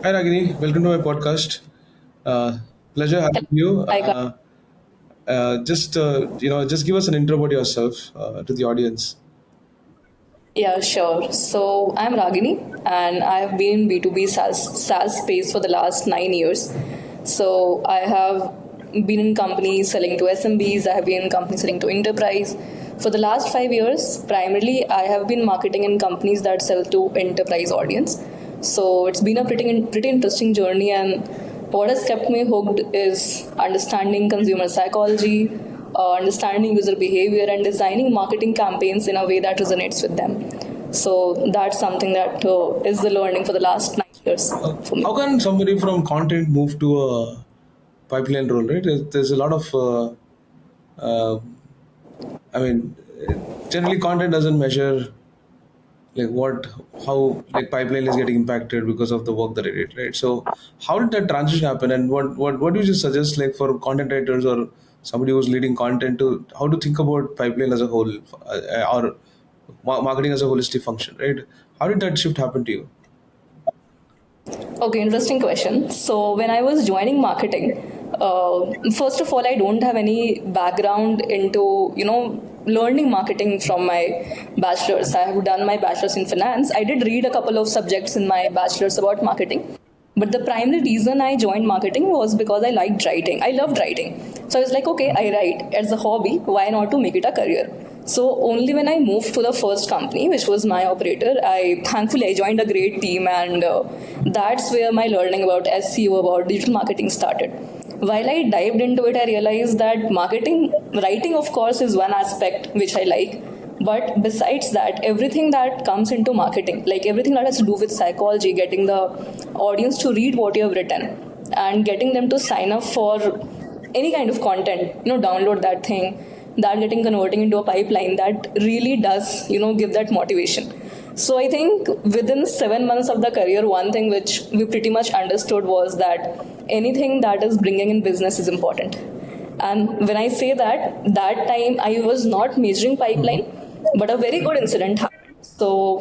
Hi Ragini, welcome to my podcast. Uh, Pleasure having you. I got Just give us an intro about yourself to the audience. Yeah, sure. So I'm Ragini, and I have been in B2B SaaS space for the last 9 years. So I have been in companies selling to SMBs. I have been in companies selling to enterprise. For the last 5 years, primarily I have been marketing in companies that sell to enterprise audience. So it's been a pretty interesting journey, and what has kept me hooked is understanding consumer psychology, understanding user behavior, and designing marketing campaigns in a way that resonates with them. So that's something that is the learning for the last 9 years for me. How can somebody from content move to a pipeline role? Right, there's a lot of. Uh, I mean, Generally content doesn't measure like how like pipeline is getting impacted because of the work that I did, right? So how did that transition happen, and what do you just suggest like for content writers or somebody who's leading content to how to think about pipeline as a whole, or marketing as a holistic function, right? How did that shift happen to you? Okay, interesting question. So when I was joining marketing, first of all, I don't have any background into learning marketing from my bachelor's. I have done my bachelor's in finance. I did read a couple of subjects in my bachelor's about marketing, but the primary reason I joined marketing was because I liked writing. I loved writing. So I was like, okay, I write as a hobby. Why not to make it a career? So only when I moved to the first company, which was my operator, I joined a great team, and that's where my learning about SEO, about digital marketing started. While I dived into it, I realized that writing, of course, is one aspect which I like. But besides that, everything that comes into marketing, like everything that has to do with psychology, getting the audience to read what you have written and getting them to sign up for any kind of content, download that thing, that getting converting into a pipeline, that really does, give that motivation. So I think within 7 months of the career, one thing which we pretty much understood was that anything that is bringing in business is important. And when I say that time I was not measuring pipeline, but a very good incident happened. So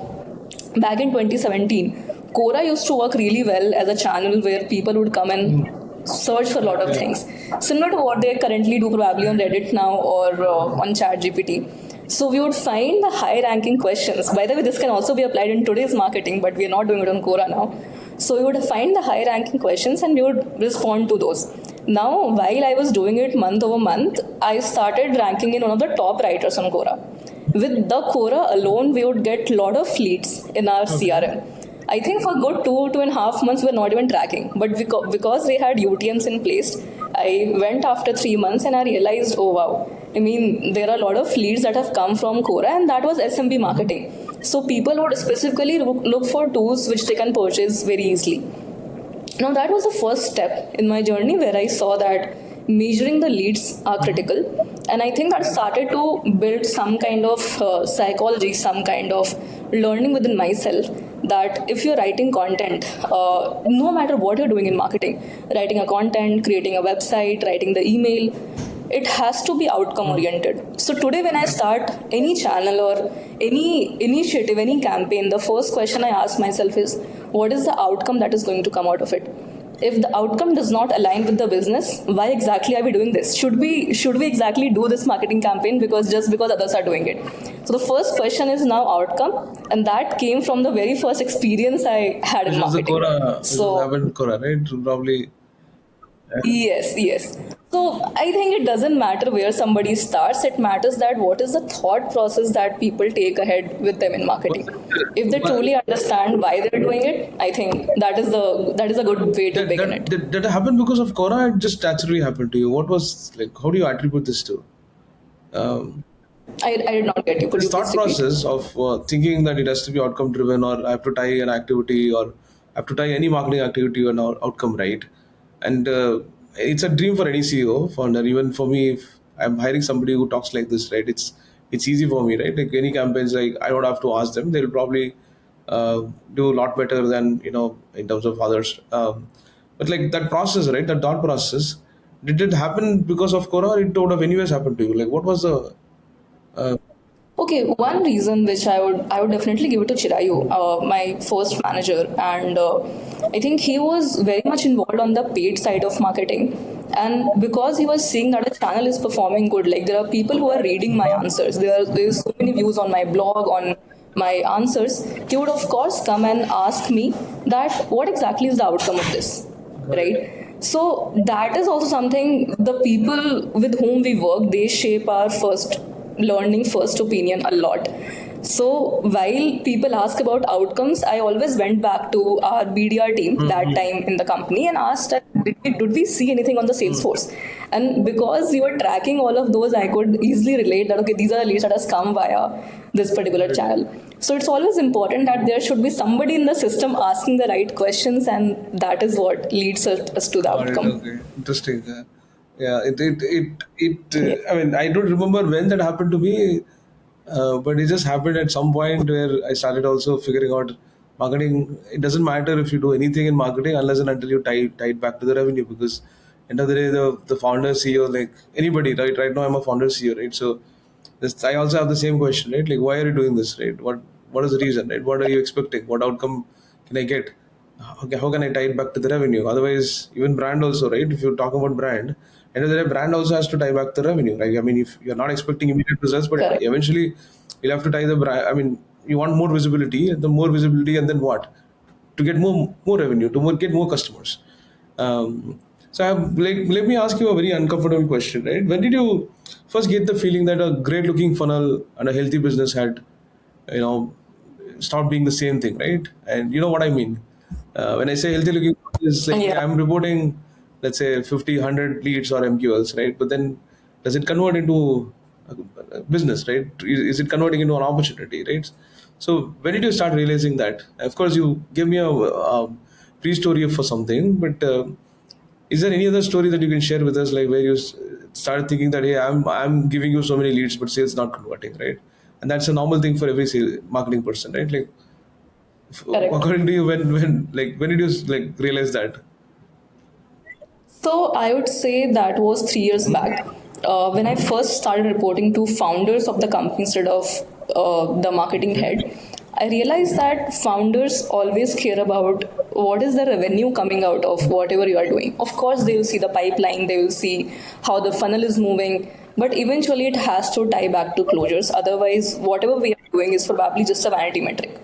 back in 2017, Quora used to work really well as a channel where people would come and search for a lot of things, similar to what they currently do probably on Reddit now or on ChatGPT. So we would find the high ranking questions. By the way, this can also be applied in today's marketing, but we are not doing it on Quora now. So we would find the high ranking questions and we would respond to those. Now, while I was doing it month over month, I started ranking in one of the top writers on Quora. With the Quora alone, we would get a lot of leads in our CRM. I think for good 2.5 months, we're not even tracking. But because we had UTMs in place, I went after 3 months and I realized, oh wow, I mean, there are a lot of leads that have come from Quora, and that was SMB marketing. So people would specifically look for tools which they can purchase very easily. Now that was the first step in my journey where I saw that measuring the leads are critical, and I think that started to build some kind of psychology, some kind of learning within myself, that if you're writing content, no matter what you're doing in marketing, writing a content, creating a website, writing the email, it has to be outcome oriented. So today when I start any channel or any initiative, any campaign, the first question I ask myself is, what is the outcome that is going to come out of it? If the outcome does not align with the business, why exactly are we doing this? Should we exactly do this marketing campaign because others are doing it? So the first question is now outcome, and that came from the very first experience I had in This was the marketing. Quora, this was So happened in Quora, right? Probably. yes. So I think it doesn't matter where somebody starts. It matters that what is the thought process that people take ahead with them in marketing. If they But truly understand why they're doing it, I think that is a good way to that begin that it. that, that happened because of Quora. It just naturally happened to you. What was like? How do you attribute this to? Um, I did not get you. Could this you thought please repeat? process of thinking that it has to be outcome driven, or I have to tie an activity, or I have to tie any marketing activity to an outcome, right? And it's a dream for any CEO founder. Even for me, if I'm hiring somebody who talks like this, right? It's easy for me, right? Like any campaigns, like I don't have to ask them. They'll probably uh, do a lot better than in terms of others. But like that process, right? That thought process, did it happen because of Quora, or it would have anyways happened to you? Like what was the uh, Okay, one reason which I would definitely give it to Chirayu, my first manager, and I think he was very much involved on the paid side of marketing, and because he was seeing that the channel is performing good, like there are people who are reading my answers, there's so many views on my blog on my answers, he would of course come and ask me that what exactly is the outcome of this, right? So that is also something, the people with whom we work, they shape our first learning, first opinion a lot. So while people ask about outcomes, I always went back to our BDR team that time in the company and asked that did we see anything on the Salesforce? And because we were tracking all of those, I could easily relate that okay, these are the leads that has come via this particular channel. So it's always important that there should be somebody in the system asking the right questions, and that is what leads us to the Got it. outcome. Okay. Interesting. Yeah. I mean, I don't remember when that happened to me, but it just happened at some point where I started also figuring out marketing. It doesn't matter if you do anything in marketing unless and until you tie it back to the revenue, because end of the day, the founder, CEO, like anybody, right? Right now, I'm a founder, CEO, right? So I also have the same question, right? Like, why are you doing this, right? What is the reason, right? What are you expecting? What outcome can I get? How can I tie it back to the revenue? Otherwise, even brand also, right? If you're talking about brand, end of the day, brand also has to tie back the revenue, right? I mean, if you're not expecting immediate results, but Correct. eventually you'll have to tie the brand. I mean, you want more visibility, and the more visibility, and then what? To get more revenue, to get more customers. So I have, like, let me ask you a very uncomfortable question, right? When did you first get the feeling that a great looking funnel and a healthy business had, you know, stopped being the same thing, right? And you know what I mean. When I say healthy looking, it's like Yeah. I'm reporting, let's say 50, 100 leads or MQLs, right? But then does it convert into a business, right? Is it converting into an opportunity, right? So when did you start realizing that? Of course, you gave me a pre-story for something, but is there any other story that you can share with us, like where you started thinking that, hey, I'm giving you so many leads, but sales not converting, right? And that's a normal thing for every sales marketing person, right? Like, Correct. according to you, when did you like realize that? So I would say that was 3 years back when I first started reporting to founders of the company instead of the marketing head. I realized that founders always care about what is the revenue coming out of whatever you are doing. Of course, they will see the pipeline, they will see how the funnel is moving, but eventually it has to tie back to closures. Otherwise, whatever we are doing is probably just a vanity metric.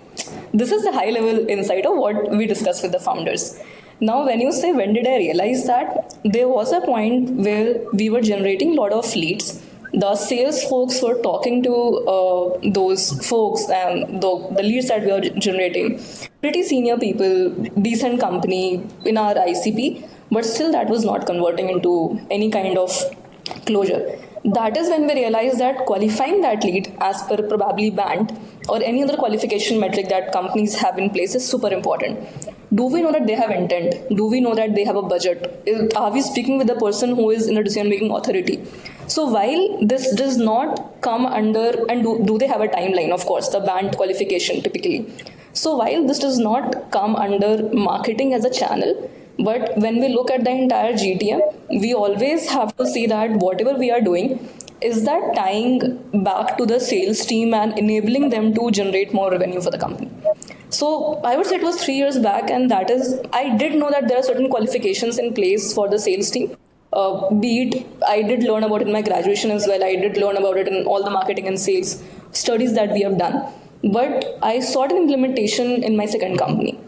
This is the high level insight of what we discussed with the founders. Now, when you say when did I realize that, there was a point where we were generating a lot of leads. The sales folks were talking to those folks and the leads that we are generating. Pretty senior people, decent company in our ICP, but still that was not converting into any kind of closure. That is when we realized that qualifying that lead as per probably band or any other qualification metric that companies have in place is super important. Do we know that they have intent? Do we know that they have a budget? Are we speaking with the person who is in the decision making authority? So while this does not come under, and do they have a timeline? Of course, the band qualification typically. So while this does not come under marketing as a channel, but when we look at the entire GTM, we always have to see that whatever we are doing, is that tying back to the sales team and enabling them to generate more revenue for the company. So I would say it was 3 years back, and that is, I did know that there are certain qualifications in place for the sales team. Be it, I did learn about it in my graduation as well. I did learn about it in all the marketing and sales studies that we have done. But I saw an implementation in my second company.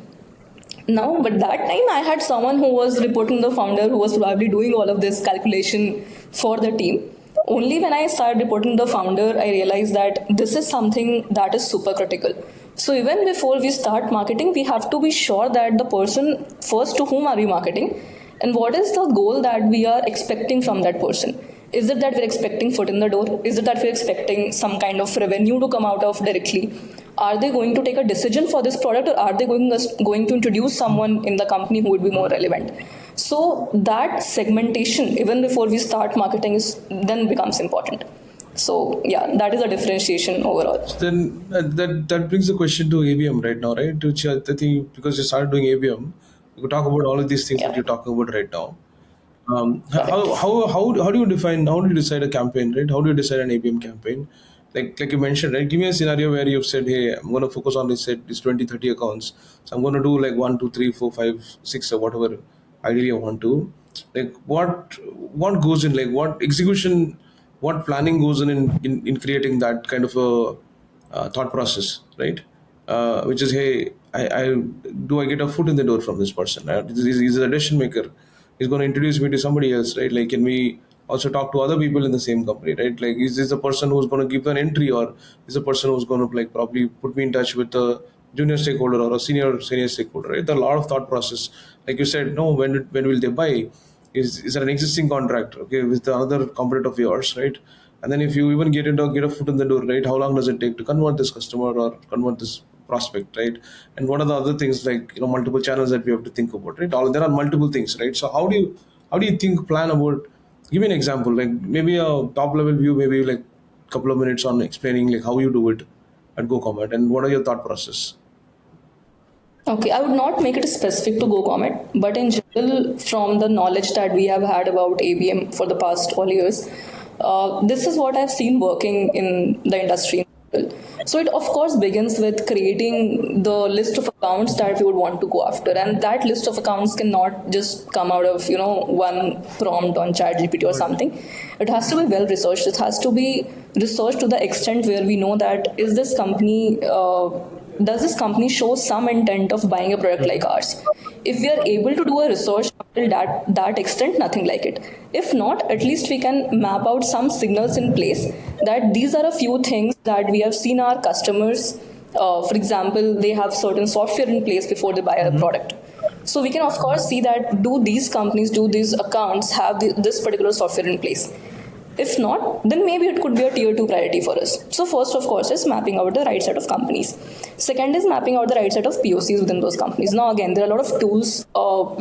Now, but that time I had someone who was reporting the founder who was probably doing all of this calculation for the team. Only when I started reporting the founder, I realized that this is something that is super critical. So even before we start marketing, we have to be sure that the person first to whom are we marketing and what is the goal that we are expecting from that person. Is it that we're expecting foot in the door? Is it that we're expecting some kind of revenue to come out of directly? Are they going to take a decision for this product, or are they going to introduce someone in the company who would be more relevant? So that segmentation, even before we start marketing, then becomes important. So yeah, that is a differentiation overall. Then that brings the question to ABM right now, right? Which I think because you started doing ABM, you could talk about all of these things that Yeah. you're talking about right now. How do you decide a campaign, right? How do you decide an ABM campaign? like you mentioned, right? Give me a scenario where you've said, hey, I'm going to focus on this 20, 30 accounts. So I'm going to do like 1, 2, 3, 4, 5, 6 or whatever ideally I want to. Like what goes in, like what execution, what planning goes in creating that kind of a thought process, right? Which is, hey, I get a foot in the door from this person? He's a decision maker. He's going to introduce me to somebody else, right? Like, can we also talk to other people in the same company, right? Like, is this the person who's going to give an entry, or is the person who's going to like probably put me in touch with a junior stakeholder or a senior stakeholder, right? There are a lot of thought process. Like you said, no, when will they buy? Is there an existing contract, okay, with the other competitor of yours, right? And then if you even get a foot in the door, right, how long does it take to convert this customer or convert this prospect, right? And what are the other things, like, multiple channels that we have to think about, right? There are multiple things, right? So how do you think, plan about? Give me an example, like maybe a top level view, maybe like a couple of minutes on explaining like how you do it at GoComet, and what are your thought process? Okay, I would not make it specific to GoComet, but in general, from the knowledge that we have had about ABM for the past all years, this is what I've seen working in the industry. So it of course begins with creating the list of accounts that we would want to go after, and that list of accounts cannot just come out of one prompt on ChatGPT or something. It has to be well researched. It has to be researched to the extent where we know that is this company. Does this company show some intent of buying a product like ours? If we are able to do a research till that extent, nothing like it. If not, at least we can map out some signals in place that these are a few things that we have seen our customers. For example, they have certain software in place before they buy a product. So we can of course see that do these accounts have this particular software in place? If not, then maybe it could be a tier 2 priority for us. So first, of course, is mapping out the right set of companies. Second is mapping out the right set of POCs within those companies. Now, again, there are a lot of tools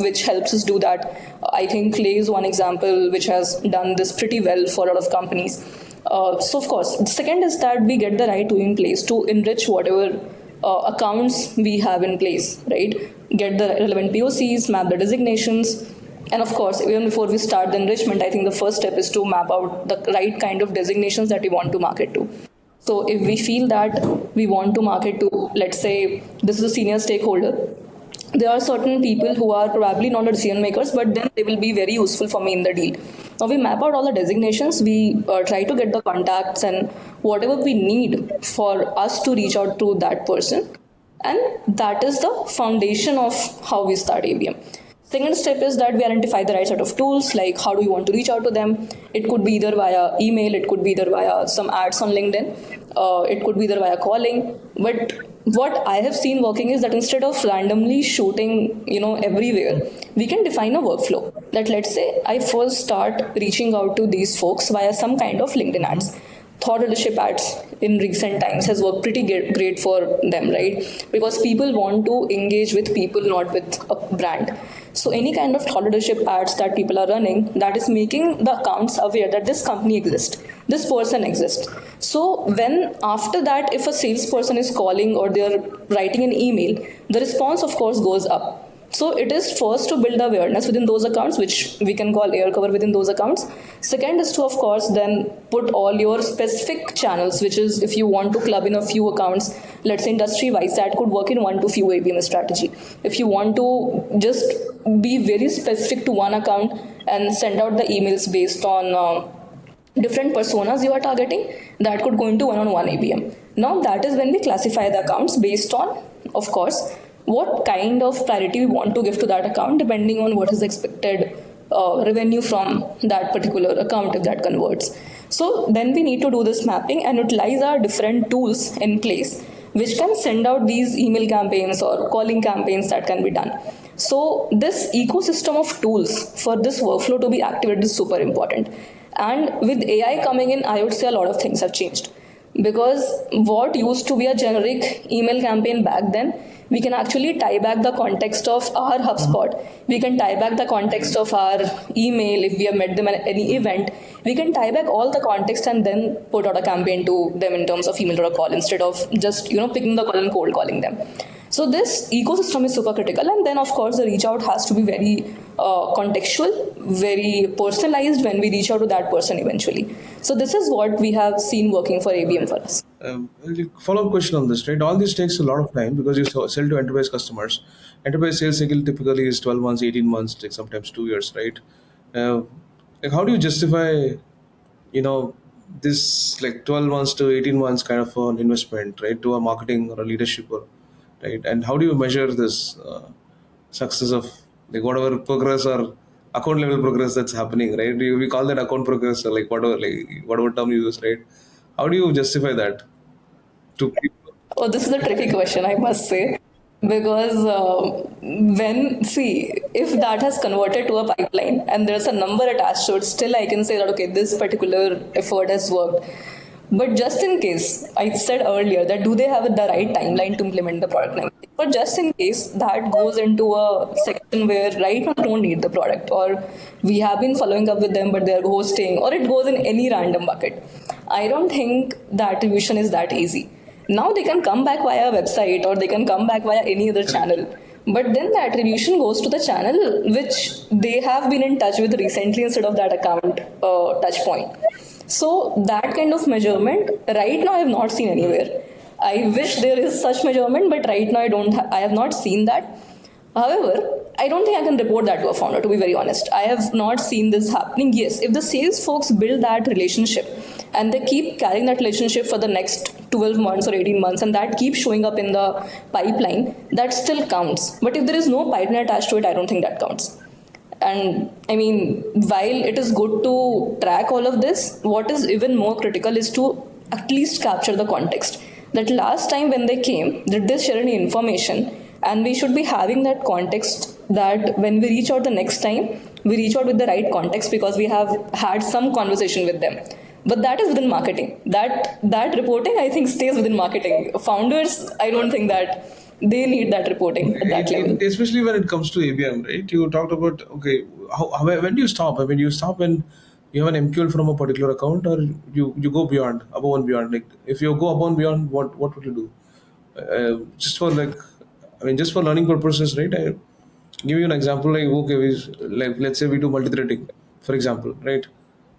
which helps us do that. I think Clay is one example which has done this pretty well for a lot of companies. So, of course, the second is that we get the right tool in place to enrich whatever accounts we have in place, right? Get the relevant POCs, map the designations. And of course, even before we start the enrichment, I think the first step is to map out the right kind of designations that we want to market to. So if we feel that we want to market to, let's say, this is a senior stakeholder, there are certain people who are probably not the decision makers, but then they will be very useful for me in the deal. Now we map out all the designations, we try to get the contacts and whatever we need for us to reach out to that person. And that is the foundation of how we start ABM. Second step is that we identify the right set of tools, like how do we want to reach out to them. It could be either via email, it could be either via some ads on LinkedIn, it could be either via calling. But what I have seen working is that instead of randomly shooting, everywhere, we can define a workflow. That let's say I first start reaching out to these folks via some kind of LinkedIn ads. Thought leadership ads in recent times has worked pretty great for them, right? Because people want to engage with people, not with a brand. So any kind of thought leadership ads that people are running, that is making the accounts aware that this company exists, this person exists. So when after that, if a salesperson is calling or they're writing an email, the response of course goes up. So it is first to build awareness within those accounts, which we can call air cover within those accounts. Second is to, of course, then put all your specific channels, which is if you want to club in a few accounts, let's say industry-wise, that could work in one to few ABM strategy. If you want to just be very specific to one account and send out the emails based on different personas you are targeting, that could go into one-on-one ABM. Now that is when we classify the accounts based on, of course, what kind of priority we want to give to that account depending on what is expected revenue from that particular account if that converts. So then we need to do this mapping and utilize our different tools in place which can send out these email campaigns or calling campaigns that can be done. So this ecosystem of tools for this workflow to be activated is super important. And with AI coming in, I would say a lot of things have changed. Because what used to be a generic email campaign back then, we can actually tie back the context of our HubSpot. We can tie back the context of our email if we have met them at any event. We can tie back all the context and then put out a campaign to them in terms of email or a call instead of just picking the call and cold calling them. So this ecosystem is super critical, and then of course the reach out has to be very contextual, very personalized when we reach out to that person eventually. So this is what we have seen working for ABM for us. Follow-up question on this, right? All this takes a lot of time because you sell to enterprise customers. Enterprise sales cycle typically is 12 months, 18 months, like sometimes 2 years, right? Uh, like how do you justify, this like 12 months to 18 months kind of an investment, right, to a marketing or a leadership, right? And how do you measure this success of like whatever progress or account level progress that's happening, right? We call that account progress or like whatever term you use, right? How do you justify that to people? Oh, this is a tricky question, I must say. Because if that has converted to a pipeline and there's a number attached to it, still I can say that, okay, this particular effort has worked. But just in case, I said earlier that do they have the right timeline to implement the product now? But just in case that goes into a section where right now don't need the product, or we have been following up with them but they're ghosting, or it goes in any random bucket, I don't think the attribution is that easy. Now they can come back via website or they can come back via any other channel. But then the attribution goes to the channel which they have been in touch with recently instead of that account touch point. So that kind of measurement right now I have not seen anywhere. I wish there is such measurement, but right now I have not seen that. However, I don't think I can report that to a founder, to be very honest. I have not seen this happening. Yes, if the sales folks build that relationship and they keep carrying that relationship for the next 12 months or 18 months and that keeps showing up in the pipeline, that still counts. But if there is no pipeline attached to it, I don't think that counts. And I mean, while it is good to track all of this, what is even more critical is to at least capture the context. That last time when they came, did they share any information? And we should be having that context that when we reach out the next time, we reach out with the right context because we have had some conversation with them. But that is within marketing. That reporting, I think, stays within marketing. Founders, I don't think that they need that reporting at that level. Especially when it comes to ABM, right? You talked about, okay, when do you stop? I mean, you stop when you have an MQL from a particular account, or you go beyond, above and beyond. Like if you go above and beyond, what would you do? Just for learning purposes, right? I give you an example. Like okay, let's say we do multi-threading, for example, right?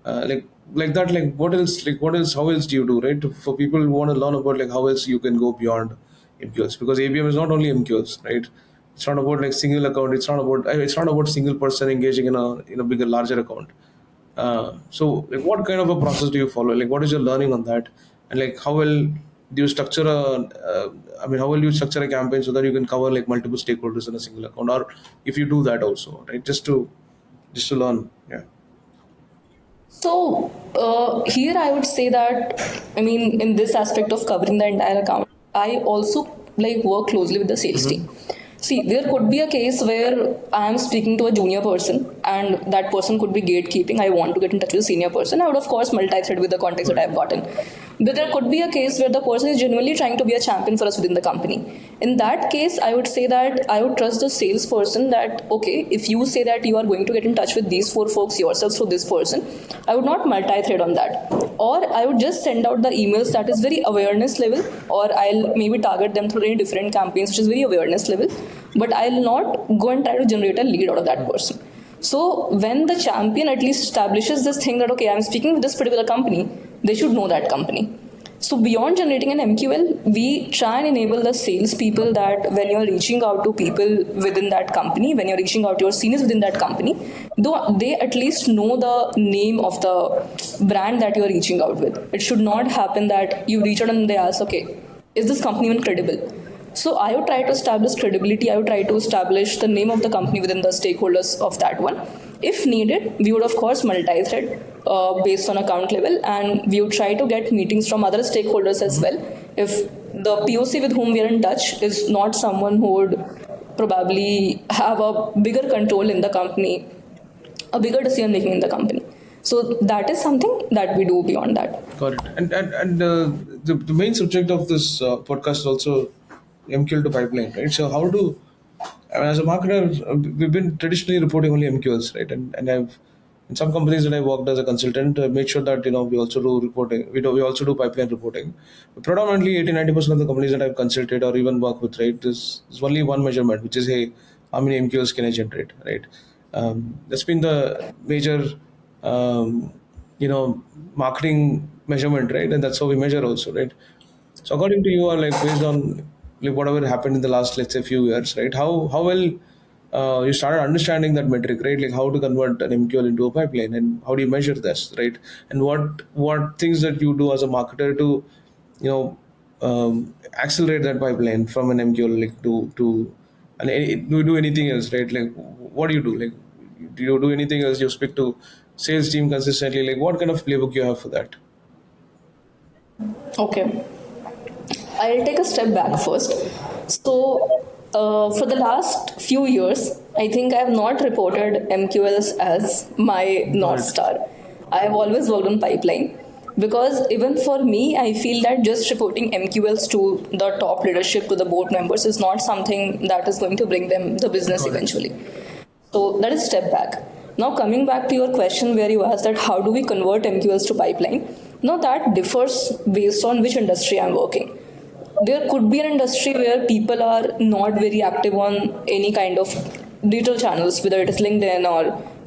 Like that. Like what else? Like what else? How else do you do, right? For people who want to learn about like how else you can go beyond MQLs, because ABM is not only MQLs, right? It's not about like single account. It's not about single person engaging in a bigger larger account. So like what kind of a process do you follow? Like what is your learning on that, and like how will do you structure how will you structure a campaign so that you can cover like multiple stakeholders in a single account, or if you do that also, right? Just to learn, yeah. So here I would say that, I mean, in this aspect of covering the entire account, I also like work closely with the sales team. See, there could be a case where I am speaking to a junior person and that person could be gatekeeping. I want to get in touch with a senior person. I would, of course, multi-thread with the context that I have gotten. But there could be a case where the person is genuinely trying to be a champion for us within the company. In that case, I would say that I would trust the salesperson that, okay, if you say that you are going to get in touch with these 4 folks yourself through this person, I would not multi-thread on that. Or I would just send out the emails that is very awareness level, or I'll maybe target them through any different campaigns, which is very awareness level. But I'll not go and try to generate a lead out of that person. So when the champion at least establishes this thing that, okay, I'm speaking with this particular company, they should know that company. So beyond generating an MQL, we try and enable the salespeople that when you're reaching out to people within that company, when you're reaching out to your seniors within that company, though they at least know the name of the brand that you're reaching out with. It should not happen that you reach out and they ask, okay, is this company even credible? So I would try to establish credibility. I would try to establish the name of the company within the stakeholders of that one. If needed, we would of course multi-thread based on account level, and we would try to get meetings from other stakeholders as well. If the POC with whom we are in touch is not someone who would probably have a bigger control in the company, a bigger decision making in the company. So that is something that we do beyond that. Got it. And the main subject of this podcast is also MQL to pipeline, right? So as a marketer, we've been traditionally reporting only MQLs, right? And I've In some companies that I worked as a consultant, I made sure that we also do reporting. We also do pipeline reporting. But predominantly, 80-90% of the companies that I've consulted or even worked with, right, is only one measurement, which is, hey, how many MQLs can I generate, right? That's been the major, um, marketing measurement, right? And that's how we measure also, right? So according to you, or like based on like whatever happened in the last, let's say, few years, right? How well you started understanding that metric, right? Like how to convert an MQL into a pipeline, and how do you measure this, right? And what things that you do as a marketer to, you know, accelerate that pipeline from an MQL like to and do you do anything else, right? Like what do you do? Like do you do anything else? You speak to sales team consistently. Like what kind of playbook you have for that? Okay. I'll take a step back first. So, for the last few years, I think I have not reported MQLs as my North Got it. Star. I have always worked on pipeline because even for me, I feel that just reporting MQLs to the top leadership, to the board members, is not something that is going to bring them the business Got it. eventually. So that is step back. Now coming back to your question where you asked that how do we convert MQLs to pipeline? Now that differs based on which industry I'm working. There could be an industry where people are not very active on any kind of digital channels, whether it is LinkedIn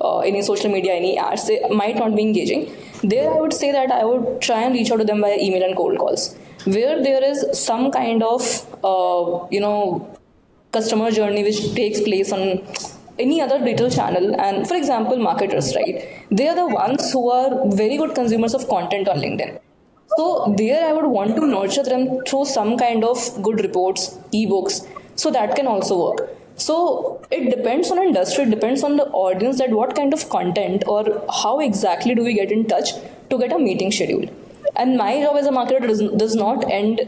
or any social media, any ads, they might not be engaging. There, I would say that I would try and reach out to them via email and cold calls. Where there is some kind of, customer journey which takes place on any other digital channel, and for example marketers, right, they are the ones who are very good consumers of content on LinkedIn. So there I would want to nurture them through some kind of good reports, ebooks, so that can also work. So it depends on industry, it depends on the audience that what kind of content or how exactly do we get in touch to get a meeting scheduled. And my job as a marketer does not end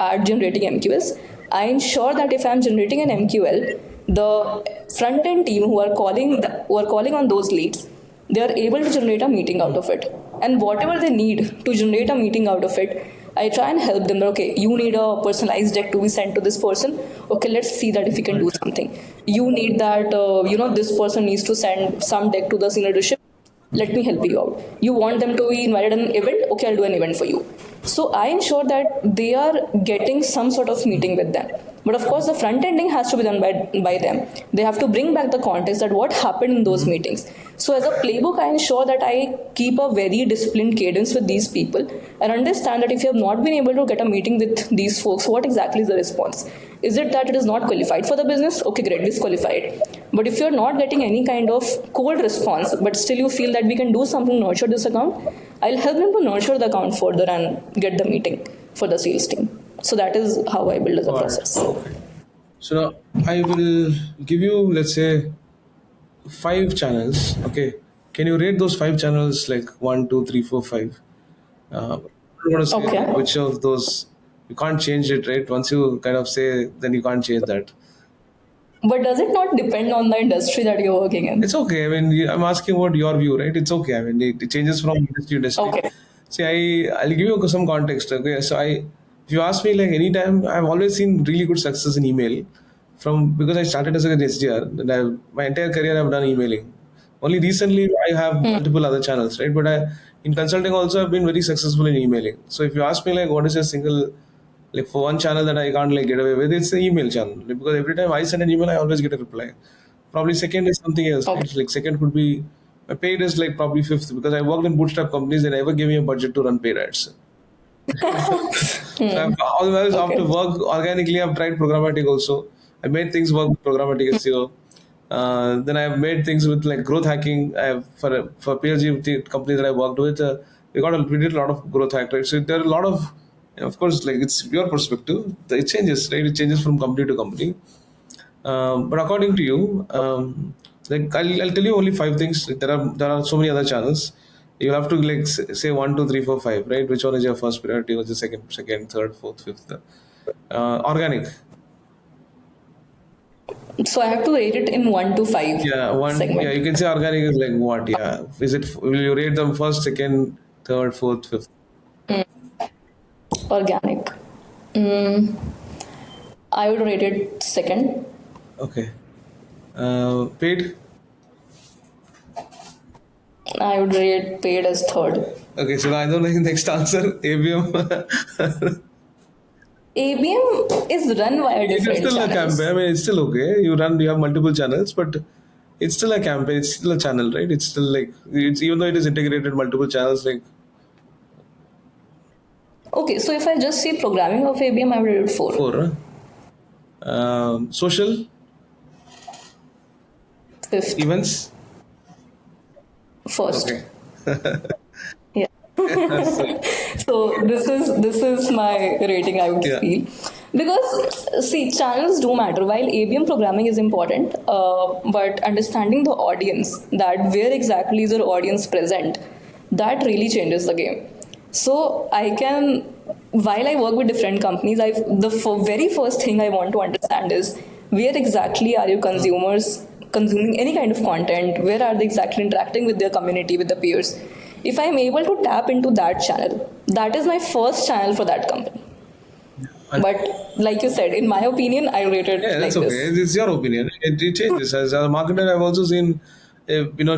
at generating MQLs. I ensure that if I'm generating an MQL, the front end team who are calling on those leads, they are able to generate a meeting out of it. And whatever they need to generate a meeting out of it, I try and help them that, okay, you need a personalized deck to be sent to this person. Okay, let's see that if we can do something. You need that, this person needs to send some deck to the senior leadership. Let me help you out. You want them to be invited in an event? Okay, I'll do an event for you. So I ensure that they are getting some sort of meeting with them. But of course, the front ending has to be done by them. They have to bring back the context that what happened in those meetings. So as a playbook, I ensure that I keep a very disciplined cadence with these people and understand that if you have not been able to get a meeting with these folks, what exactly is the response? Is it that it is not qualified for the business? Okay, great, disqualified. But if you're not getting any kind of cold response, but still you feel that we can do something to nurture this account, I'll help them to nurture the account further and get the meeting for the sales team. So that is how I build as a Got it. process. Okay. So now I will give you, let's say, 5 channels. Okay. Can you rate those 5 channels like one, two, three, four, five? I'm going to say Okay. like which of those you can't change it, right? Once you kind of say, then you can't change that. But does it not depend on the industry that you're working in? It's okay. I mean, I'm asking about your view, right? It's okay. I mean, it changes from industry to industry. Okay. See, I'll give you some context. Okay, so if you ask me, like anytime, I've always seen really good success in email, from because I started as an SDR. And my entire career I've done emailing. Only recently I have multiple other channels, right? But in consulting also I've been very successful in emailing. So if you ask me like what is a single like for one channel that I can't like get away with, it's the email channel. Like, because every time I send an email, I always get a reply. Probably second is something else. Okay. Right? Like second could be my paid is like probably fifth because I worked in bootstrap companies. They never gave me a budget to run paid ads. So I've always after Okay. work organically. I've tried programmatic also. I made things work with programmatic SEO. Then I've made things with like growth hacking. I have for PLG the company that I worked with. We did a lot of growth hack, right? So there are a lot of, of course, like it's your perspective. It changes, right? It changes from company to company. But according to you, like I'll tell you only 5 things. Like, there are so many other channels. You have to like say one, two, three, four, five, right? Which one is your first priority? What's the second, third, fourth, fifth? Organic. So I have to rate it in 1 to 5 Yeah, one. Yeah, segment. you can say organic is like what? Yeah, is it? Will you rate them first, second, third, fourth, fifth? Organic. Mm, I would rate it second. Okay. Paid. I would rate paid as third. Okay, so I don't know the next answer. ABM. ABM is run via It's different still a channels. campaign. I mean, it's still okay. You have multiple channels, but it's still a campaign. It's still a channel, right? It's still like it's even though it is integrated multiple channels, like Okay, so if I just say programming of ABM, I would rate it 4. four. Huh? Social Fifth. events. First. Okay. Yeah. So this is my rating, I would Yeah. feel, because see, channels do matter. While ABM programming is important, but understanding the audience, that where exactly is your audience present, that really changes the game. So I can, while I work with different companies, very first thing I want to understand is where exactly are your consumers consuming any kind of content? Where are they exactly interacting with their community, with the peers? If I'm able to tap into that channel, that is my first channel for that company. But like you said, in my opinion, I rate it Yeah, like that's okay. this. It's your opinion. It changes. As a marketer, I've also seen,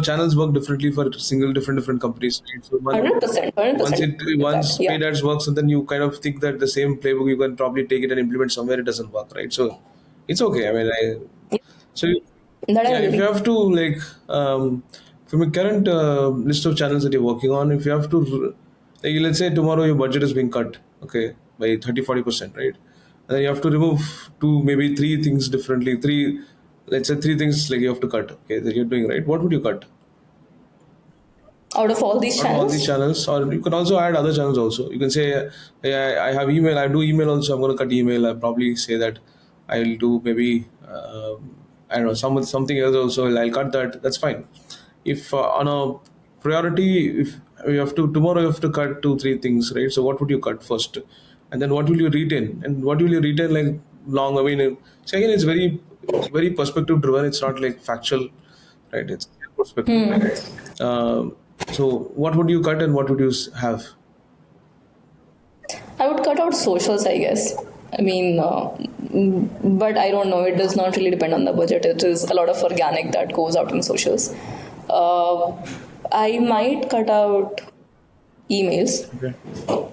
channels work differently for different companies. Right? So 100%, 100%. once Yeah, paid ads works, and then you kind of think that the same playbook you can probably take it and implement somewhere. It doesn't work, right? So it's okay. I mean, so that I yeah, if you agree. have to like from a current list of channels that you're working on, if you have to like let's say tomorrow your budget is being cut, okay, by 30-40%, right? And then you have to remove two, maybe three things differently. Let's say three things like you have to cut, okay, that you're doing, right? What would you cut Out of all these out of all these channels, channels? Or you can also add other channels also. You can say, yeah, I have email, I do email also, I'm going to cut email. I'll probably say that I'll do maybe I don't know, something else also. I'll cut that. That's fine. If on a priority, if you have to tomorrow, you have to cut two, three things, right? So what would you cut first, and then what will you retain, and what will you retain like long? I mean, so again, it's very perspective driven. It's not like factual, right? It's perspective. So what would you cut and what would you have? I would cut out socials, I guess. I mean, but I don't know. It does not really depend on the budget. It is a lot of organic that goes out in socials. Uh, I might cut out emails. Okay.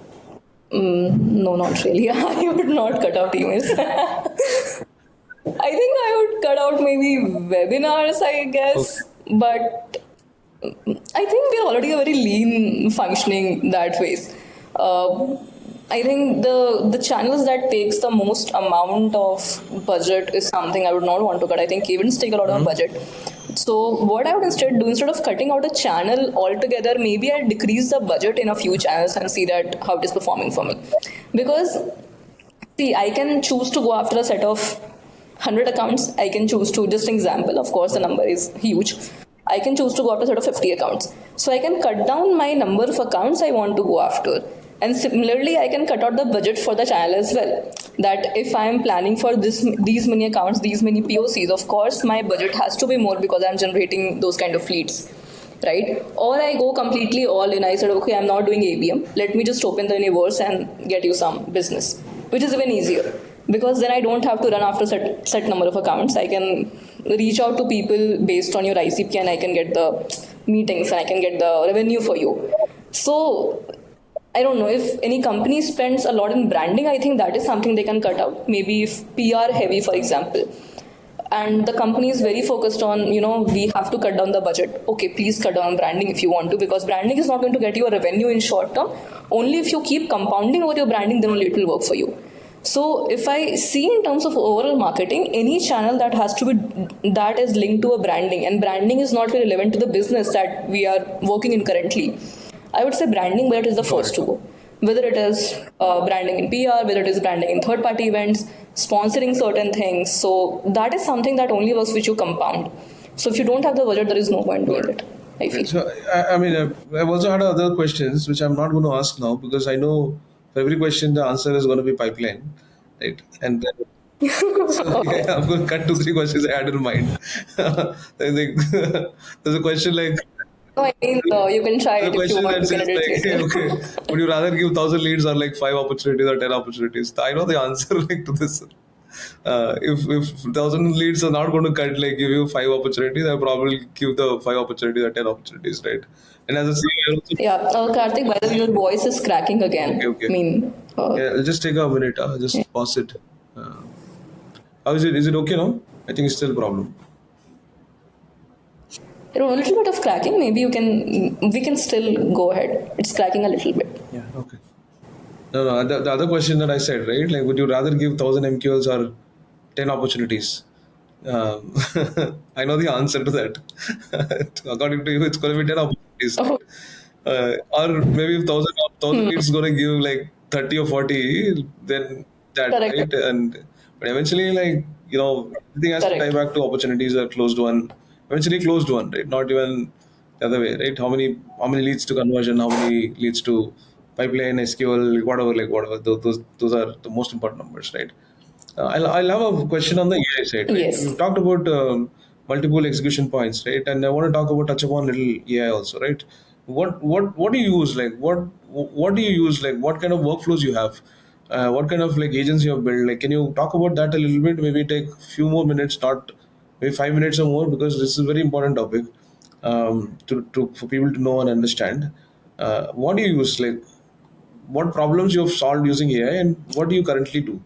No, not really. I would not cut out emails. I think I would cut out maybe webinars, I guess. Okay. But I think we're already a very lean functioning that ways. Uh, I think the channels that takes the most amount of budget is something I would not want to cut. I think events take a lot of budget. So what I would instead do, instead of cutting out a channel altogether, maybe I decrease the budget in a few channels and see that how it is performing for me. Because see, I can choose to go after a set of 100 accounts. I can choose to, just an example, of course, the number is huge. I can choose to go after a set of 50 accounts. So I can cut down my number of accounts I want to go after. And similarly, I can cut out the budget for the channel as well. That if I am planning for these many accounts, these many POCs, of course, my budget has to be more because I'm generating those kind of leads, right? Or I go completely all in. I said, okay, I'm not doing ABM. Let me just open the universe and get you some business, which is even easier because then I don't have to run after set number of accounts. I can reach out to people based on your ICP and I can get the meetings and I can get the revenue for you. So I don't know if any company spends a lot in branding. I think that is something they can cut out. Maybe if PR heavy, for example, and the company is very focused on, we have to cut down the budget. Okay, please cut down branding if you want to, because branding is not going to get you a revenue in short term. Only if you keep compounding over your branding, then only it will work for you. So if I see in terms of overall marketing, any channel that has to be, that is linked to a branding, and branding is not very relevant to the business that we are working in currently, I would say branding budget is the first to go. Whether it is branding in PR, whether it is branding in third-party events, sponsoring certain things. So that is something that only works which you compound. So if you don't have the budget, there is no point doing it, I feel. So I mean, I've also had other questions which I'm not going to ask now because I know for every question the answer is going to be pipeline, right? And then, so yeah, I'm going to cut two, three questions I had in mind. I think there's a question like. No, I mean, you can try The it if you question want. that You can says edit like, later. okay, would you rather give 1,000 leads or like 5 opportunities or 10 opportunities? I know the answer like to this. If 1,000 leads are not going to cut like give you 5 opportunities, I probably give the 5 opportunities or 10 opportunities, right? And as a CEO, Yeah, Karthik, by the way, your voice is cracking again. okay. I mean, Yeah, I'll just take a minute. Just pause it. Uh, how is it? Is it okay now? I think it's still a problem. a little bit of cracking. Maybe we can still go ahead. It's cracking a little bit. Yeah. Okay. No. The other question that I said, right? Like, would you rather give 1,000 MQLs or 10 opportunities? I know the answer to that. According to you, it's going to be 10 opportunities. Oh, Or maybe if thousand leads going to give like 30 or 40, then that, correct. right? And but eventually, like, everything has to tie Correct. back to opportunities or closed one. Eventually closed one, right? Not even the other way, right? How many leads to conversion, how many leads to pipeline, SQL, whatever. Those are the most important numbers, right? I'll have a question on the AI side, right? Yes. We've talked about multiple execution points, right? And I want to touch upon little AI also, right? What do you use? Like what do you use? Like what kind of workflows you have? What kind of like agents you have built? Like can you talk about that a little bit? Maybe take a few more minutes, not maybe 5 minutes or more, because this is a very important topic to for people to know and understand. What do you use? Like what problems you have solved using AI, and what do you currently do?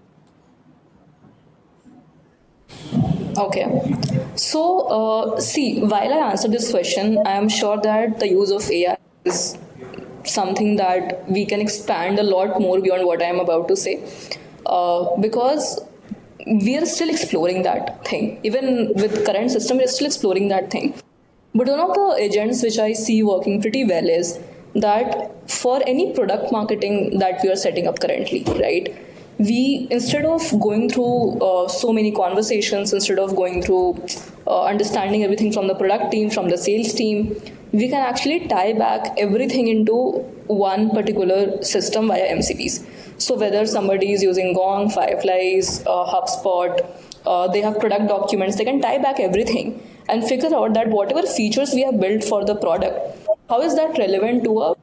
Okay. So, see, while I answer this question, I am sure that the use of AI is something that we can expand a lot more beyond what I am about to say, because we are still exploring that thing. Even with current system, we are still exploring that thing. But one of the agents which I see working pretty well is that for any product marketing that we are setting up currently, right? We, instead of going through so many conversations, instead of going through understanding everything from the product team, from the sales team, we can actually tie back everything into one particular system via MCPs. So whether somebody is using Gong, Fireflies, HubSpot, they have product documents, they can tie back everything and figure out that whatever features we have built for the product, how is that relevant to a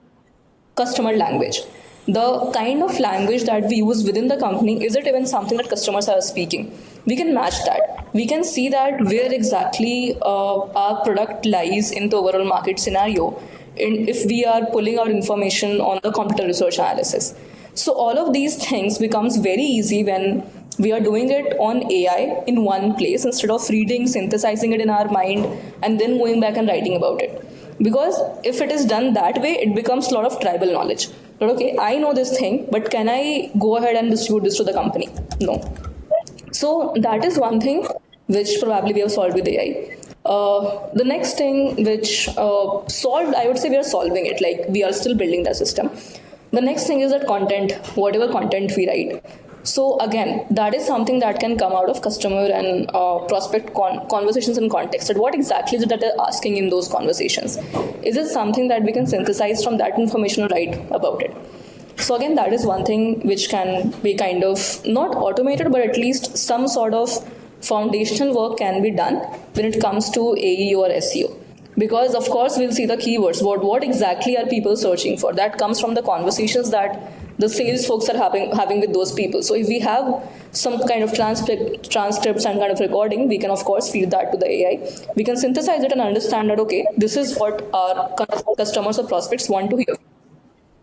customer language? The kind of language that we use within the company, is it even something that customers are speaking? We can match that. We can see that where exactly our product lies in the overall market scenario, and if we are pulling out information on the computer research analysis. So all of these things becomes very easy when we are doing it on AI in one place instead of reading, synthesizing it in our mind, and then going back and writing about it. Because if it is done that way, it becomes a lot of tribal knowledge. But okay, I know this thing, but can I go ahead and distribute this to the company? No. So that is one thing which probably we have solved with AI. The next thing which solved, I would say we are solving it, like we are still building that system. The next thing is that content, whatever content we write. So again, that is something that can come out of customer and prospect conversations and context. That what exactly is it that they're asking in those conversations? Is it something that we can synthesize from that information or write about it? So again, that is one thing which can be kind of not automated, but at least some sort of foundational work can be done when it comes to AE or SEO. Because of course we'll see the keywords. What exactly are people searching for? That comes from the conversations that the sales folks are having with those people. So if we have some kind of transcripts and kind of recording, we can of course feed that to the AI. We can synthesize it and understand that okay, this is what our customers or prospects want to hear.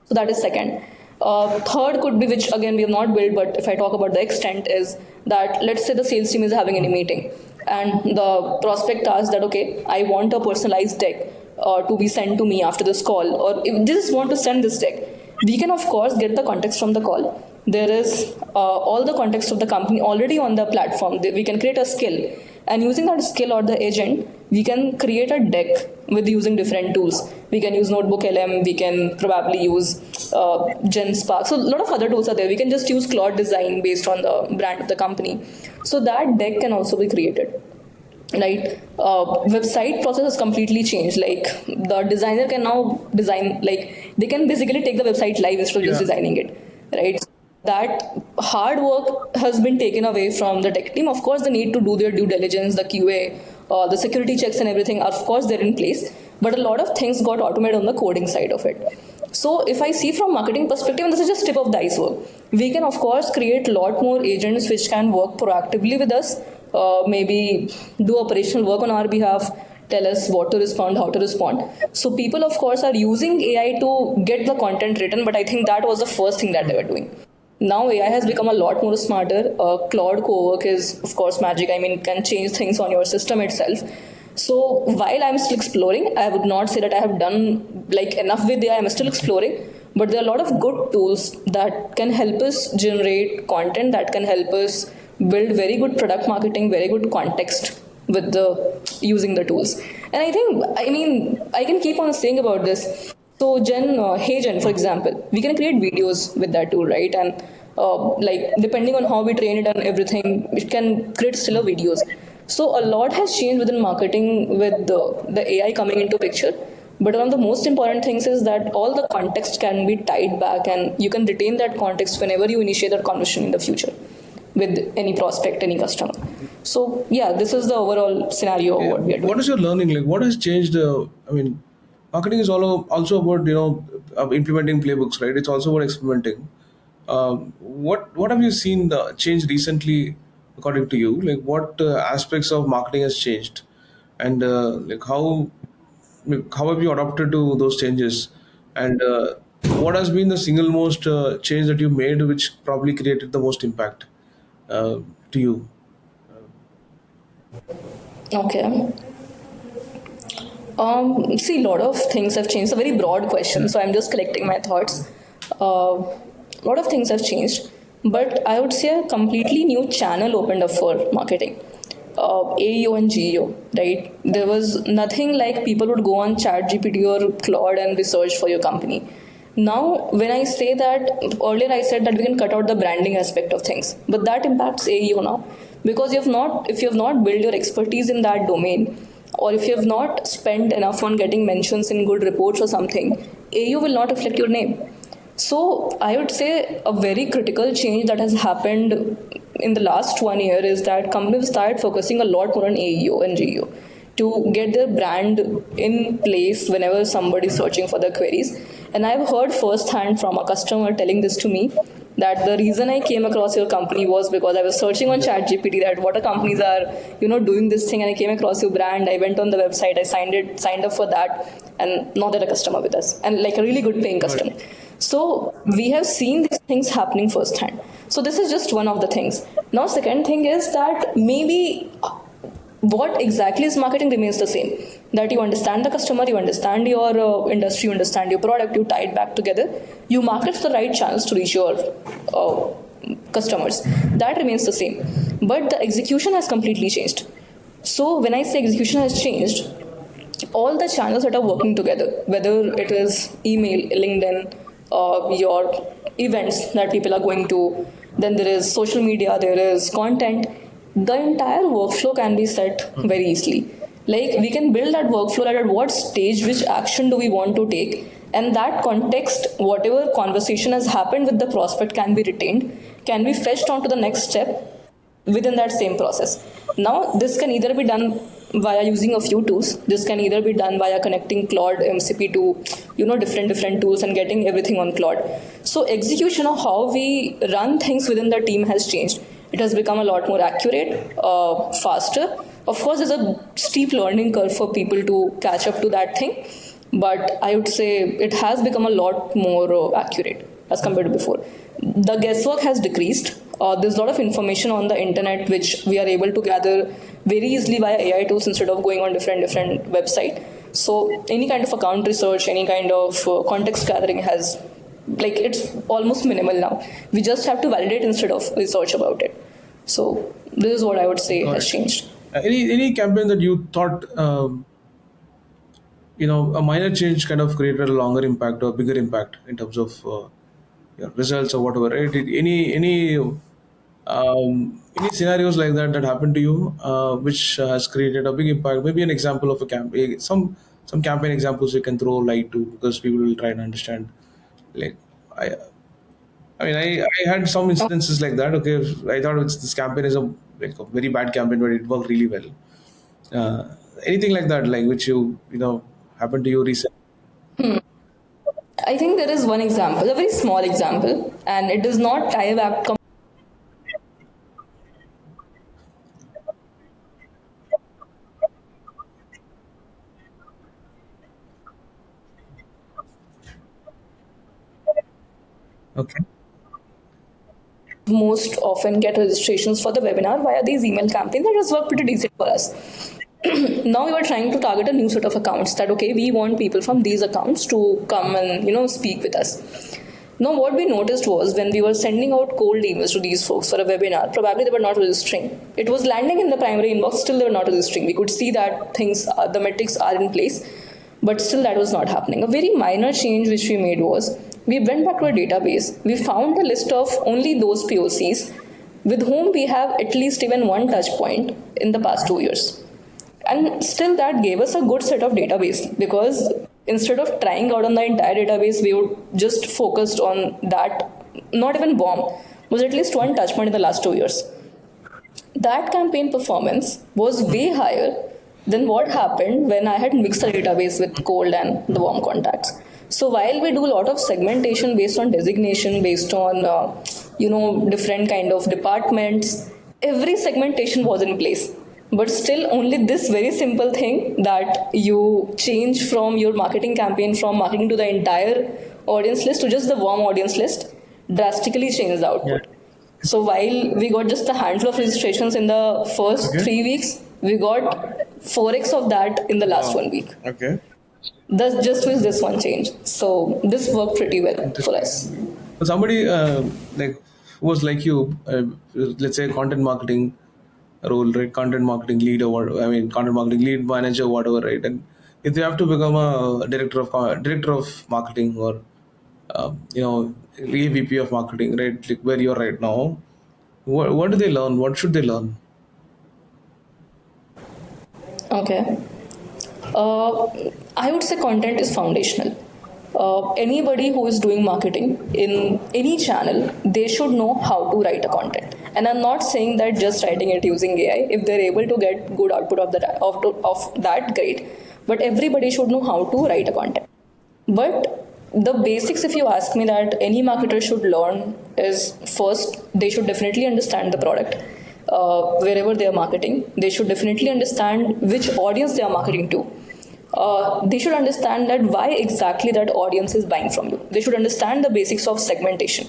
So that is second. Third could be, which again we have not built, but if I talk about the extent, is that let's say the sales team is having any meeting and the prospect asks that okay, I want a personalized deck to be sent to me after this call, or if this want to send this deck, we can of course get the context from the call. There is all the context of the company already on the platform. We can create a skill, and using that skill or the agent, we can create a deck with using different tools. We can use Notebook LM, we can probably use GenSpark. So a lot of other tools are there. We can just use Claude Design based on the brand of the company. So that deck can also be created. Right, website process has completely changed. Like the designer can now design, like they can basically take the website live instead of just designing it. Right, that hard work has been taken away from the tech team. Of course, they need to do their due diligence, the QA, the security checks and everything. Of course, they're in place, but a lot of things got automated on the coding side of it. So if I see from marketing perspective, and this is just tip of the iceberg, we can of course create a lot more agents which can work proactively with us, maybe do operational work on our behalf, tell us what to respond, how to respond. So people, of course, are using AI to get the content written, but I think that was the first thing that they were doing. Now AI has become a lot more smarter. Cloud Cowork is, of course, magic. I mean, it can change things on your system itself. So while I'm still exploring, I would not say that I have done like enough with AI. I'm still exploring, but there are a lot of good tools that can help us generate content, that can help us build very good product marketing, very good context with the using the tools. And I mean, I can keep on saying about this. So hey Jen, for example, we can create videos with that tool, right? And like depending on how we train it and everything, it can create still videos. So a lot has changed within marketing with the AI coming into picture. But one of the most important things is that all the context can be tied back, and you can retain that context whenever you initiate that conversation in the future with any prospect, any customer. So yeah, this is the overall scenario of what we are doing. What is your learning like? What has changed? I mean, marketing is also about implementing playbooks, right? It's also about experimenting. What have you seen change recently, according to you? Like, what aspects of marketing has changed, and like how have you adapted to those changes, and what has been the single most change that you made, which probably created the most impact uh, to you? Okay. See, a lot of things have changed. It's a very broad question, so I'm just collecting my thoughts. A lot of things have changed, but I would say a completely new channel opened up for marketing. AEO and GEO, right? There was nothing like people would go on ChatGPT or Claude and research for your company. Now, when I say that, earlier I said that we can cut out the branding aspect of things, but that impacts AEO now because if you have not built your expertise in that domain, or if you have not spent enough on getting mentions in good reports or something, AEO will not reflect your name. So I would say a very critical change that has happened in the last 1 year is that companies started focusing a lot more on AEO and GEO to get their brand in place whenever somebody is searching for their queries. And I've heard firsthand from a customer telling this to me that the reason I came across your company was because I was searching on ChatGPT that what are companies are doing this thing, and I came across your brand. I went on the website, I signed up for that, and now they're a customer with us, and like a really good paying customer. So we have seen these things happening firsthand. So this is just one of the things. Now, second thing is that maybe what exactly is marketing remains the same. That you understand the customer, you understand your industry, you understand your product, you tie it back together. You market the right channels to reach your customers. That remains the same. But the execution has completely changed. So when I say execution has changed, all the channels that are working together, whether it is email, LinkedIn, your events that people are going to, then there is social media, there is content, the entire workflow can be set very easily. Like we can build that workflow at what stage, which action do we want to take, and that context, whatever conversation has happened with the prospect can be retained, can be fetched onto the next step within that same process. Now, this can either be done via using a few tools. This can either be done via connecting Claude MCP to different tools and getting everything on Claude. So execution of how we run things within the team has changed. It has become a lot more accurate, faster. Of course, there's a steep learning curve for people to catch up to that thing, but I would say it has become a lot more accurate as compared to before. The guesswork has decreased. There's a lot of information on the internet which we are able to gather very easily via AI tools instead of going on different website. So any kind of account research, any kind of context gathering has, like, it's almost minimal now. We just have to validate instead of research about it. So this is what I would say has changed. Any campaign that you thought a minor change kind of created a longer impact or bigger impact in terms of results or whatever, right? Any scenarios like that happened to you, which has created a big impact? Maybe an example of a campaign, some campaign examples you can throw light to, because people will try and understand. Like I, I mean, I had some instances like that. Okay, I thought this campaign is a very bad campaign, but it worked really well. Anything like that, like which happened to you recently? I think there is one example, a very small example, and it does not tie back. Okay. Most often get registrations for the webinar via these email campaigns. That has worked pretty decent for us. Now we were trying to target a new set of accounts that, okay, we want people from these accounts to come and speak with us. Now what we noticed was when we were sending out cold emails to these folks for a webinar, probably they were not registering. It was landing in the primary inbox, still they were not registering. We could see that the metrics are in place, but still that was not happening. A very minor change which we made was we went back to our database. We found a list of only those POCs with whom we have at least even one touch point in the past 2 years. And still that gave us a good set of database, because instead of trying out on the entire database, we would just focused on that, not even bomb, was at least one touch point in the last 2 years. That campaign performance was way higher than what happened when I had mixed the database with cold and the warm contacts. So while we do a lot of segmentation based on designation, based on different kind of departments, every segmentation was in place. But still, only this very simple thing that you change from your marketing campaign from marketing to the entire audience list to just the warm audience list drastically changed the output. Yeah. So while we got just a handful of registrations in the first 3 weeks, we got 4x of that in the last 1 week. Okay. That's just with this one change. So this worked pretty well for us. But somebody who was like you, let's say content marketing role, right? Content marketing lead or what? I mean, content marketing lead manager, whatever, right? And if they have to become a director of marketing or AVP of marketing, right? Like where you're right now, what do they learn? What should they learn? Okay. I would say content is foundational. Anybody who is doing marketing in any channel, they should know how to write a content. And I'm not saying that just writing it using AI. If they're able to get good output of that, great. But everybody should know how to write a content. But the basics, if you ask me, that any marketer should learn is, first, they should definitely understand the product. Wherever they are marketing, they should definitely understand which audience they are marketing to. They should understand that why exactly that audience is buying from you. They should understand the basics of segmentation.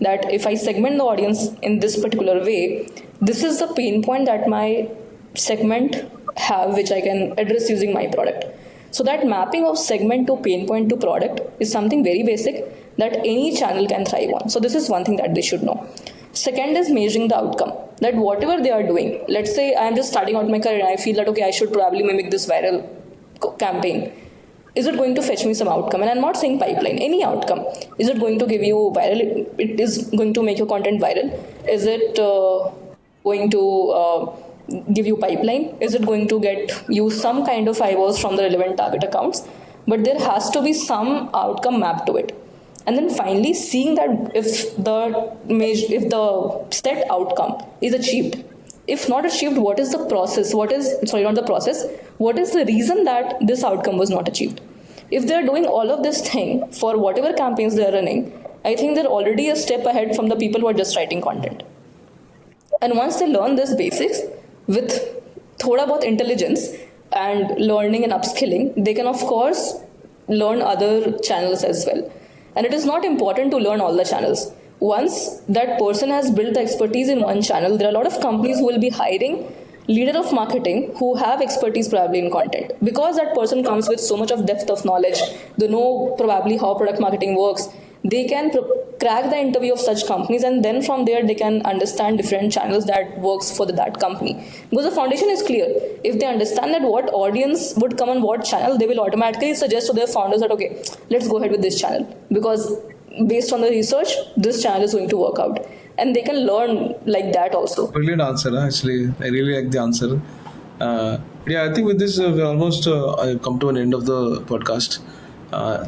That if I segment the audience in this particular way, this is the pain point that my segment have, which I can address using my product. So that mapping of segment to pain point to product is something very basic that any channel can thrive on. So this is one thing that they should know. Second is measuring the outcome. That whatever they are doing, let's say I'm just starting out my career and I feel that, okay, I should probably mimic this viral campaign. Is it going to fetch me some outcome? And I'm not saying pipeline, any outcome. Is it going to give you viral? It is going to make your content viral. Is it going to give you pipeline? Is it going to get you some kind of eyeballs from the relevant target accounts? But there has to be some outcome mapped to it. And then finally seeing that if the set outcome is achieved. If not achieved, what is the process? What is the reason that this outcome was not achieved? If they're doing all of this thing for whatever campaigns they're running, I think they're already a step ahead from the people who are just writing content. And once they learn this basics with thoda bahut intelligence and learning and upskilling, they can of course learn other channels as well. And it is not important to learn all the channels. Once that person has built the expertise in one channel, there are a lot of companies who will be hiring leader of marketing who have expertise probably in content, because that person comes with so much of depth of knowledge. They know probably how product marketing works. They can crack the interview of such companies, and then from there they can understand different channels that works for that company, because the foundation is clear. If they understand that what audience would come on what channel, they will automatically suggest to their founders that, okay, let's go ahead with this channel, because based on the research, this channel is going to work out. And they can learn like that also. Brilliant answer, actually. I really like the answer. I think with this, we're almost come to an end of the podcast.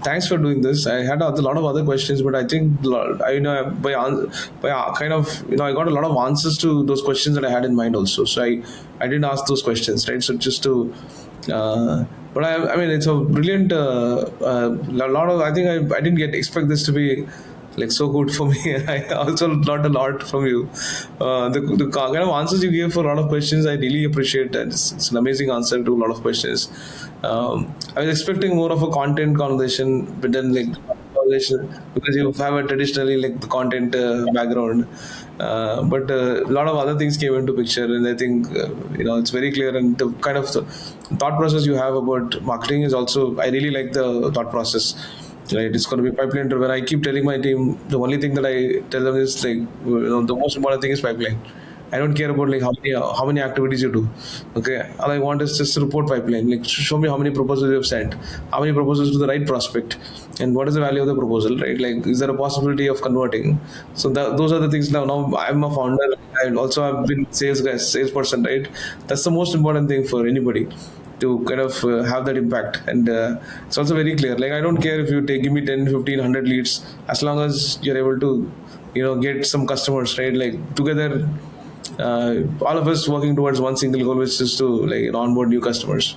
Thanks for doing this. I had a lot of other questions, but I think I got a lot of answers to those questions that I had in mind also. So I didn't ask those questions, right? So just to, but I mean, it's a brilliant. I think I didn't expect this to be like so good for me. I also learned a lot from you. The kind of answers you gave for a lot of questions, I really appreciate that. It's an amazing answer to a lot of questions. I was expecting more of a content conversation, but then conversation because you have a traditionally like the content background, but a lot of other things came into picture, and I think it's very clear, and the kind of thought process you have about marketing is also, I really like the thought process. Right, it's going to be pipeline driven. I keep telling my team, the only thing that I tell them is like, the most important thing is pipeline. I don't care about like how many activities you do. Okay, all I want is just a report pipeline. Like show me how many proposals you have sent, how many proposals to the right prospect, and what is the value of the proposal. Right, like is there a possibility of converting? So those are the things. Now I'm a founder. I also have been salesperson. Right, that's the most important thing for anybody to kind of have that impact, and it's also very clear, like I don't care if you give me 10, 15, 100 leads, as long as you're able to get some customers, right? Like together, all of us working towards one single goal, which is to onboard new customers.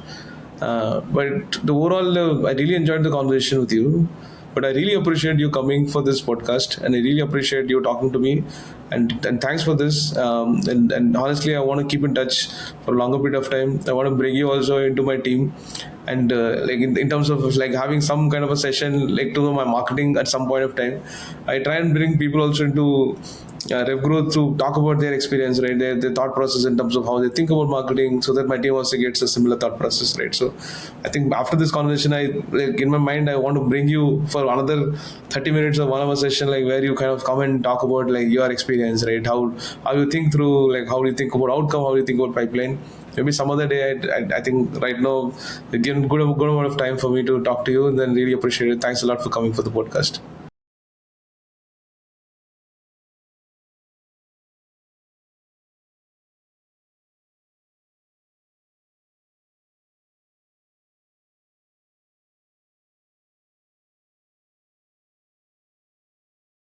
But the overall, I really enjoyed the conversation with you. But I really appreciate you coming for this podcast, and I really appreciate you talking to me. And thanks for this. And honestly, I want to keep in touch for a longer period of time. I want to bring you also into my team, and in terms of like having some kind of a session like to my marketing at some point of time. I try and bring people also into Revv Growth to talk about their experience, right? Their thought process in terms of how they think about marketing, so that my team also gets a similar thought process, right? So I think after this conversation, in my mind, I want to bring you for another 30 minutes of one-hour session, like where you kind of come and talk about like your experience, right? How you think through, like how do you think about outcome, how do you think about pipeline. Maybe some other day. I think right now, again, good amount of time for me to talk to you, and then really appreciate it. Thanks a lot for coming for the podcast.